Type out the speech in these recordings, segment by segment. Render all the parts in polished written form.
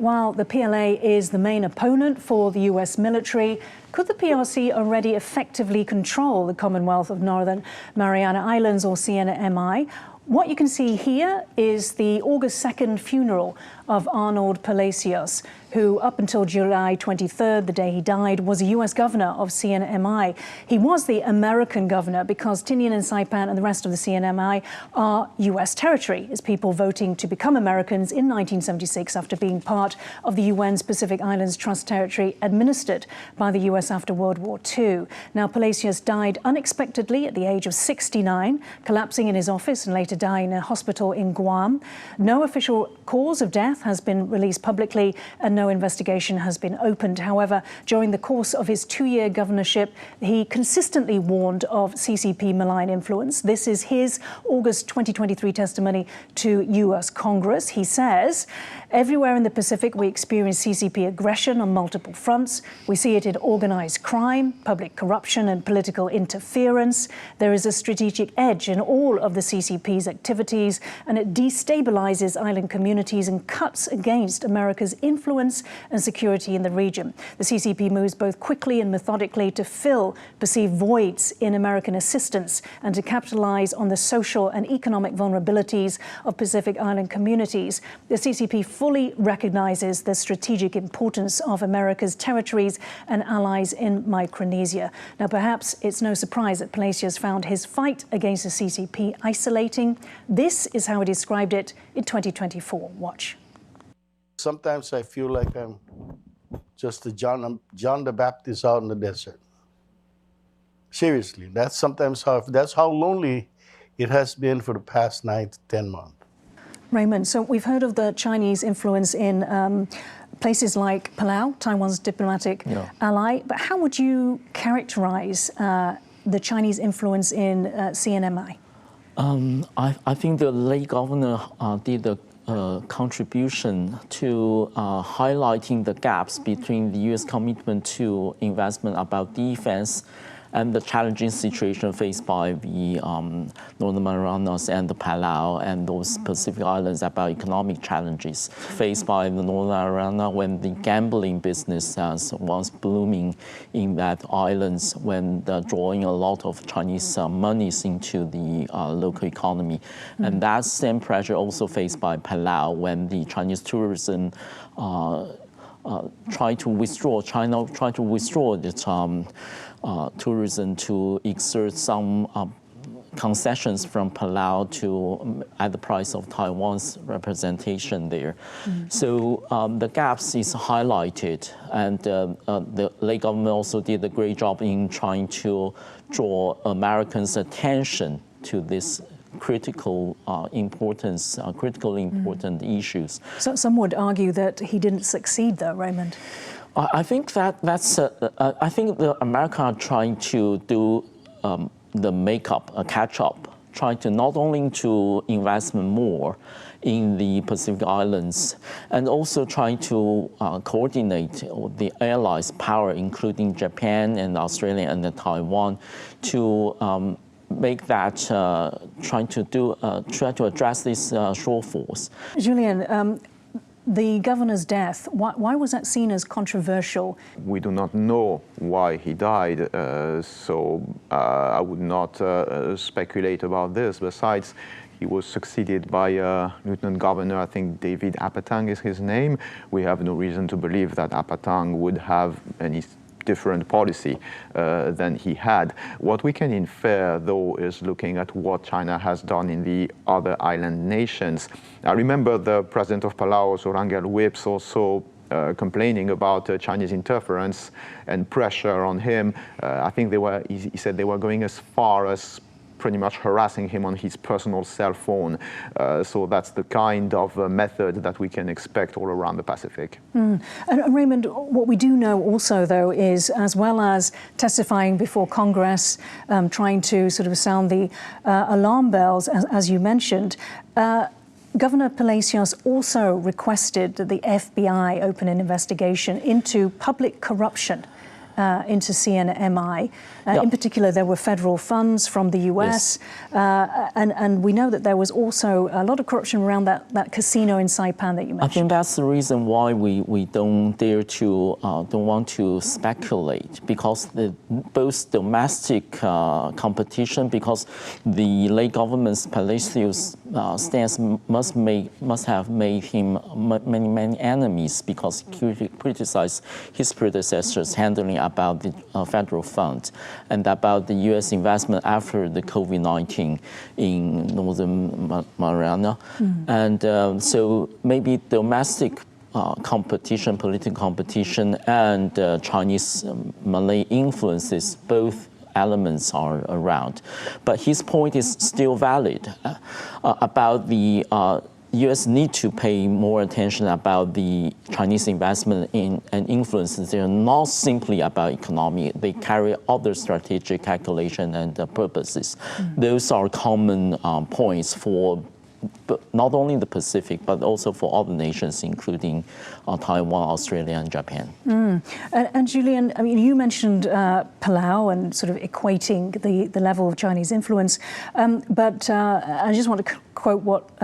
While the PLA is the main opponent for the US military, could the PRC already effectively control the Commonwealth of Northern Mariana Islands, or CNMI? What you can see here is the August 2nd funeral of Arnold Palacios, who up until July 23rd, the day he died, was a US governor of CNMI. He was the American governor because Tinian and Saipan and the rest of the CNMI are US territory, as people voting to become Americans in 1976 after being part of the UN's Pacific Islands Trust Territory administered by the US after World War II. Now, Palacios died unexpectedly at the age of 69, collapsing in his office and later dying in a hospital in Guam. No official cause of death has been released publicly and no investigation has been opened. However, during the course of his 2-year governorship, he consistently warned of CCP malign influence. This is his August 2023 testimony to US Congress. He says, "Everywhere in the Pacific, we experience CCP aggression on multiple fronts. We see it in organized crime, public corruption, and political interference. There is a strategic edge in all of the CCP's activities, and it destabilizes island communities and cuts against America's influence and security in the region. The CCP moves both quickly and methodically to fill perceived voids in American assistance and to capitalize on the social and economic vulnerabilities of Pacific Island communities. The CCP fully recognizes the strategic importance of America's territories and allies in Micronesia." Now, perhaps it's no surprise that Palacios found his fight against the CCP isolating. This is how he described it in 2024. Watch. Sometimes I feel like I'm just a John the Baptist out in the desert. Seriously, that's how lonely it has been for the past 9 to 10 months. Raymond, so we've heard of the Chinese influence in places like Palau, Taiwan's diplomatic ally, but how would you characterize the Chinese influence in CNMI? I think the late governor did a contribution to highlighting the gaps between the U.S. commitment to investment about defense and the challenging situation faced by the Northern Marianas and the Palau and those Pacific Islands about economic challenges faced by the Northern Mariana when the gambling business was blooming in that islands, when they're drawing a lot of Chinese monies into the local economy. And that same pressure also faced by Palau when the Chinese tourism China tried to withdraw its tourism to exert some concessions from Palau at the price of Taiwan's representation there. So the gaps is highlighted, and the late government also did a great job in trying to draw Americans' attention to this critically important issues. So some would argue that he didn't succeed, though, Raymond. I think I think the America are trying to do the makeup, a catch-up, trying to not only to invest more in the Pacific Islands, and also trying to coordinate the allies' power, including Japan and Australia and Taiwan, to make that try to address these shortfalls. Julian, the governor's death, why was that seen as controversial? We do not know why he died, so I would not speculate about this. Besides, he was succeeded by Lieutenant Governor, I think David Apatang is his name. We have no reason to believe that Apatang would have any different policy than he had. What we can infer, though, is looking at what China has done in the other island nations. I remember the president of Palau, Sorangel Whips, also complaining about Chinese interference and pressure on him. I think he said they were going as far as pretty much harassing him on his personal cell phone. So that's the kind of method that we can expect all around the Pacific. And Raymond, what we do know also, though, is as well as testifying before Congress, trying to sort of sound the alarm bells, as you mentioned, Governor Palacios also requested that the FBI open an investigation into public corruption into CNMI. Yeah. In particular, there were federal funds from the US, and we know that there was also a lot of corruption around that casino in Saipan that you mentioned. I think that's the reason why we don't dare to, don't want to speculate, because both domestic competition, because the late government's Palacios stance must have made him many enemies, because he criticized his predecessors handling about the federal funds and about the U.S. investment after the COVID-19 in Northern Mariana. And so maybe domestic competition, political competition, and Chinese Malay influences, both elements are around. But his point is still valid about the U.S. need to pay more attention about the Chinese investment in and influences. They're not simply about economy. They carry other strategic calculation and purposes. Those are common points for not only the Pacific, but also for other nations, including Taiwan, Australia, and Japan. And Julian, I mean, you mentioned Palau and sort of equating the level of Chinese influence, but I just want to quote what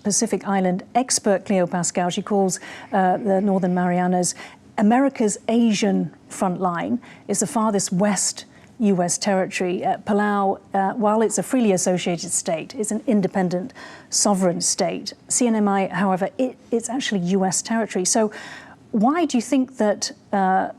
Pacific Island expert Cleo Pascal, she calls the Northern Marianas, America's Asian front line is the farthest west U.S. territory. Palau, while it's a freely associated state, is an independent sovereign state. CNMI, however, it's actually U.S. territory. So why do you think that the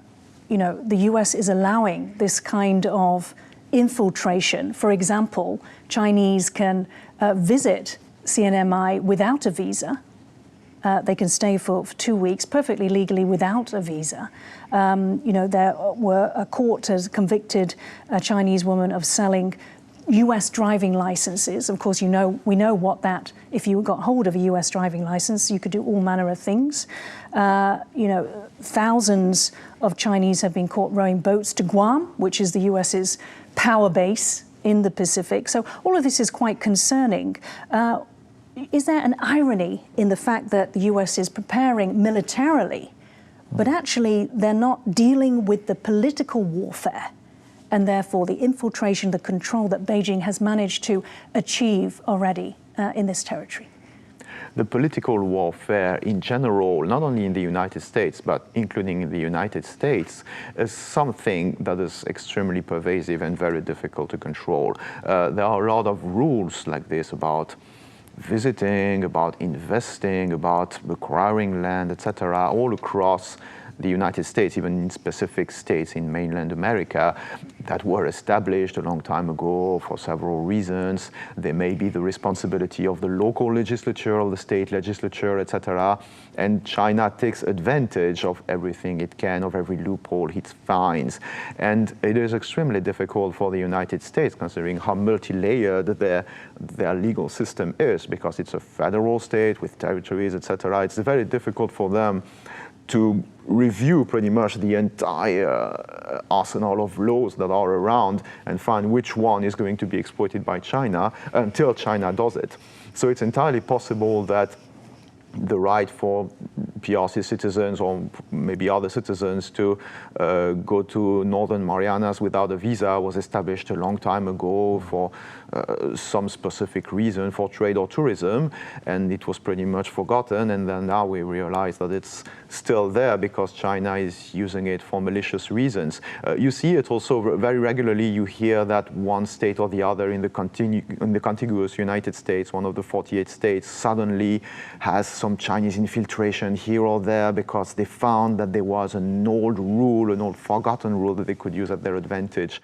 U.S. is allowing this kind of infiltration? For example, Chinese can visit CNMI without a visa. They can stay for 2 weeks perfectly legally without a visa. There were a court has convicted a Chinese woman of selling U.S. driving licenses. Of course, we know what that. If you got hold of a U.S. driving license, you could do all manner of things. Thousands of Chinese have been caught rowing boats to Guam, which is the U.S.'s power base in the Pacific. So all of this is quite concerning. Is there an irony in the fact that the U.S. is preparing militarily, but actually they're not dealing with the political warfare and therefore the infiltration, the control that Beijing has managed to achieve already in this territory? The political warfare in general, not only in the United States, but including in the United States, is something that is extremely pervasive and very difficult to control. There are a lot of rules like this about visiting, about investing, about acquiring land, etc., all across the United States, even in specific states in mainland America that were established a long time ago for several reasons. They may be the responsibility of the local legislature, of the state legislature, etc. And China takes advantage of everything it can, of every loophole it finds. And it is extremely difficult for the United States, considering how multi-layered their legal system is, because it's a federal state with territories, etc. It's very difficult for them to review pretty much the entire arsenal of laws that are around and find which one is going to be exploited by China until China does it. So it's entirely possible that the right for PRC citizens or maybe other citizens to go to Northern Marianas without a visa was established a long time ago for some specific reason, for trade or tourism, and it was pretty much forgotten, and then now we realize that it's still there because China is using it for malicious reasons. You see it also very regularly. You hear that one state or the other in the contiguous United States, one of the 48 states, suddenly has some Chinese infiltration here or there because they found that there was an old rule, an old forgotten rule that they could use at their advantage.